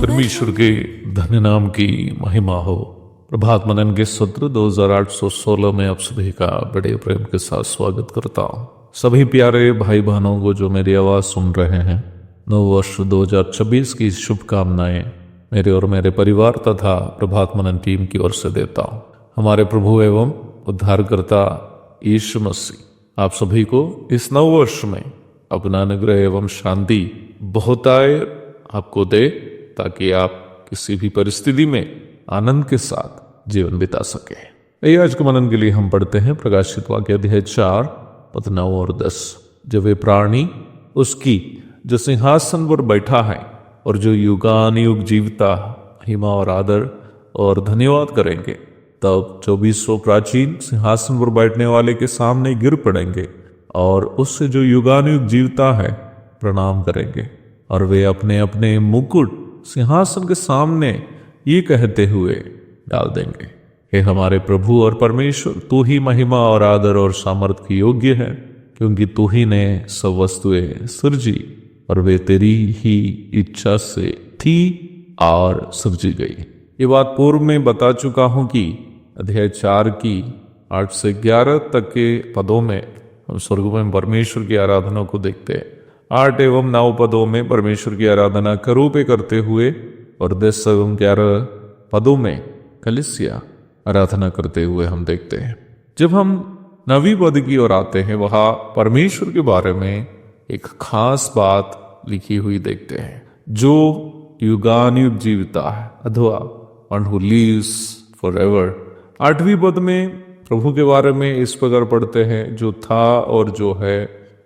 परमेश्वर के धन्य नाम की महिमा हो। प्रभात मनन के सत्र 2816 में आप सभी का बड़े प्रेम के साथ स्वागत करता हूँ। सभी प्यारे भाई बहनों को जो मेरी आवाज़ सुन रहे हैं, नव वर्ष 2026 की शुभकामनाएं मेरे और मेरे परिवार तथा प्रभात मनन टीम की ओर से देता हूँ। हमारे प्रभु एवं उद्धारकर्ता यीशु मसीह आप सभी को इस नव वर्ष में अपना अनुग्रह एवं शांति बहुताय आपको दे, ताकि आप किसी भी परिस्थिति में आनंद के साथ जीवन बिता सके। यही आज के मनन के लिए हम पढ़ते हैं प्रकाशित वाक्य अध्याय 4 पद 9 और 10। जब वे प्राणी उसकी जो सिंहासन पर बैठा है और जो युगानुयुग जीवता महिमा और आदर और धन्यवाद करेंगे, तब 2400 प्राचीन सिंहासन पर बैठने वाले के सामने गिर पड़ेंगे और उससे जो युगानुयुग जीवता है प्रणाम करेंगे, और वे अपने अपने मुकुट सिंहासन के सामने ये कहते हुए डाल देंगे, हे हमारे प्रभु और परमेश्वर, तू ही महिमा और आदर और सामर्थ की योग्य है, क्योंकि तू ही ने सब वस्तुएं सृजी और वे तेरी ही इच्छा से थी और सृजी गई। ये बात पूर्व में बता चुका हूं कि अध्याय 4 की 8 से 11 तक के पदों में हम स्वर्ग में परमेश्वर की आराधना को देखते हैं। 8 एवं 9 पदों में परमेश्वर की आराधना करूपे करते हुए और 10 एवं 11 पदों में कलीसिया आराधना करते हुए हम देखते हैं। जब हम 9वीं पद की ओर आते हैं, वहां परमेश्वर के बारे में एक खास बात लिखी हुई देखते हैं, जो युगानुयुग जीवता है, अथवा वन हु लिव्स फॉरएवर। 8वीं पद में प्रभु के बारे में इस प्रकार पढ़ते हैं, जो था और जो है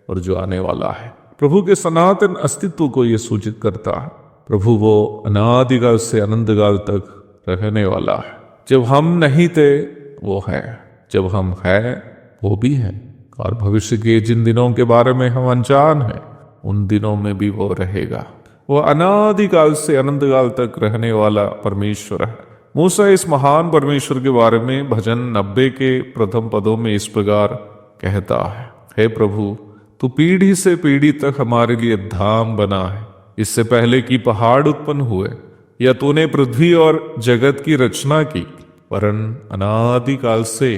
और जो आने वाला है। प्रभु के सनातन अस्तित्व को यह सूचित करता है। प्रभु वो अनादिकाल से अनंतकाल तक रहने वाला है। जब हम नहीं थे वो है, जब हम हैं वो भी है, और भविष्य के जिन दिनों के बारे में हम अनजान हैं उन दिनों में भी वो रहेगा। वो अनादिकाल से अनंतकाल तक रहने वाला परमेश्वर है। मूसा इस महान परमेश्वर के बारे में भजन 90 के प्रथम पदों में इस प्रकार कहता है, हे प्रभु, तू पीढ़ी से पीढ़ी तक हमारे लिए धाम बना है। इससे पहले कि पहाड़ उत्पन्न हुए या तूने पृथ्वी और जगत की रचना की, वरन अनादिकाल से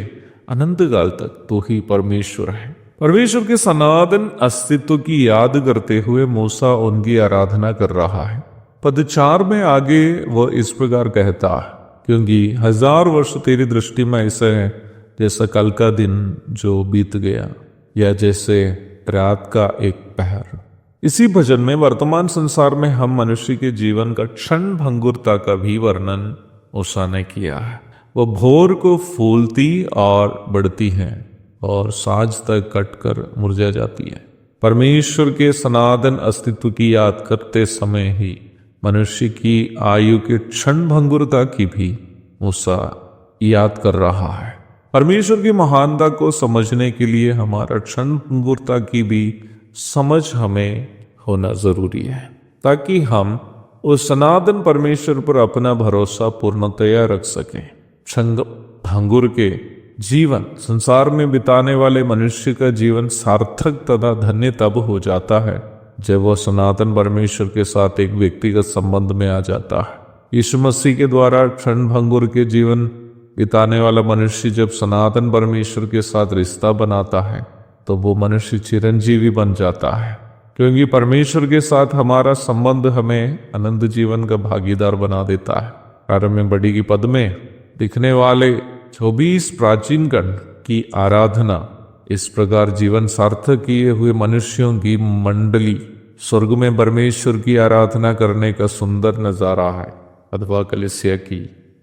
अनंतकाल तक तू ही परमेश्वर है। परमेश्वर के सनातन अस्तित्व की याद करते हुए मूसा उनकी आराधना कर रहा है। पद 4 में आगे वह इस प्रकार कहता है, क्योंकि 1000 वर्ष तेरी दृष्टि में ऐसे है जैसा कल का दिन जो बीत गया, या जैसे रात का एक पहर। इसी भजन में वर्तमान संसार में हम मनुष्य के जीवन का क्षण भंगुरता का भी वर्णन मूसा ने किया है। वह भोर को फूलती और बढ़ती है और साँझ तक कटकर मुरझा जाती है। परमेश्वर के सनातन अस्तित्व की याद करते समय ही मनुष्य की आयु के क्षण भंगुरता की भी मूसा याद कर रहा है। परमेश्वर की महानता को समझने के लिए हमारा क्षण भंगुरता की भी समझ हमें होना जरूरी है, ताकि हम उस सनातन परमेश्वर पर अपना भरोसा पूर्णतया रख सकें। क्षण भंगुर के जीवन संसार में बिताने वाले मनुष्य का जीवन सार्थक तथा धन्य तब हो जाता है जब वह सनातन परमेश्वर के साथ एक व्यक्तिगत संबंध में आ जाता है। यीशु मसीह के द्वारा क्षण भंगुर के जीवन बिताने वाला मनुष्य जब सनातन परमेश्वर के साथ रिश्ता बनाता है, तो वो मनुष्य चिरंजीवी बन जाता है, क्योंकि परमेश्वर के साथ हमारा संबंध हमें अनंत जीवन का भागीदार बना देता है। कार्य में बड़ी की पद में दिखने वाले 24 प्राचीन गण की आराधना इस प्रकार जीवन सार्थक किए हुए मनुष्यों की मंडली स्वर्ग में परमेश्वर की आराधना करने का सुंदर नजारा है अथवा कलीसिया की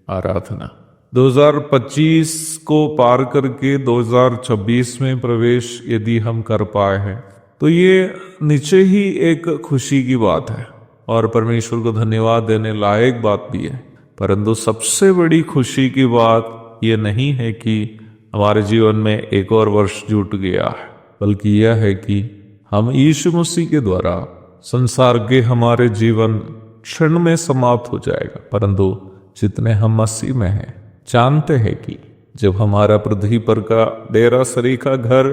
आराधना। 2025 को पार करके 2026 में प्रवेश यदि हम कर पाए हैं तो ये नीचे ही एक खुशी की बात है और परमेश्वर को धन्यवाद देने लायक बात भी है। परंतु सबसे बड़ी खुशी की बात ये नहीं है कि हमारे जीवन में एक और वर्ष जुट गया है, बल्कि यह है कि हम यीशु मसीह के द्वारा संसार के हमारे जीवन क्षण में समाप्त हो जाएगा। परंतु जितने हम मसीह में हैं जानते हैं कि जब हमारा पृथ्वी पर का डेरा सरीखा घर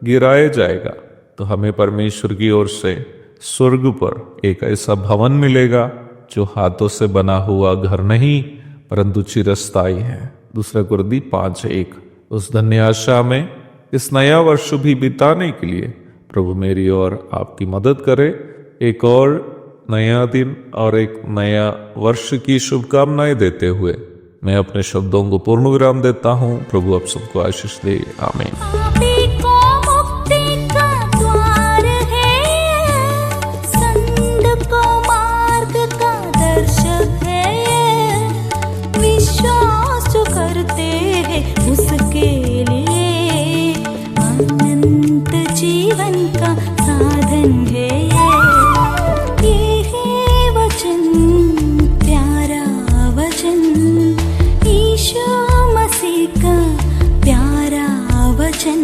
गिराया जाएगा तो हमें परमेश्वर की ओर से स्वर्ग पर एक ऐसा भवन मिलेगा जो हाथों से बना हुआ घर नहीं परंतु चिरस्थायी है। 2 कुरिन्ती 5:1। उस धन्य आशा में इस नया वर्ष भी बिताने के लिए प्रभु मेरी और आपकी मदद करे। एक और नया दिन और एक नया वर्ष की शुभकामनाएं देते हुए मैं अपने शब्दों को पूर्ण विराम देता हूँ। प्रभु आप सबको आशीष दे। आमीन। उसके लिए अनंत जीवन का साधन है ये है वचन, प्यारा वचन, यीशु मसीह का प्यारा वचन।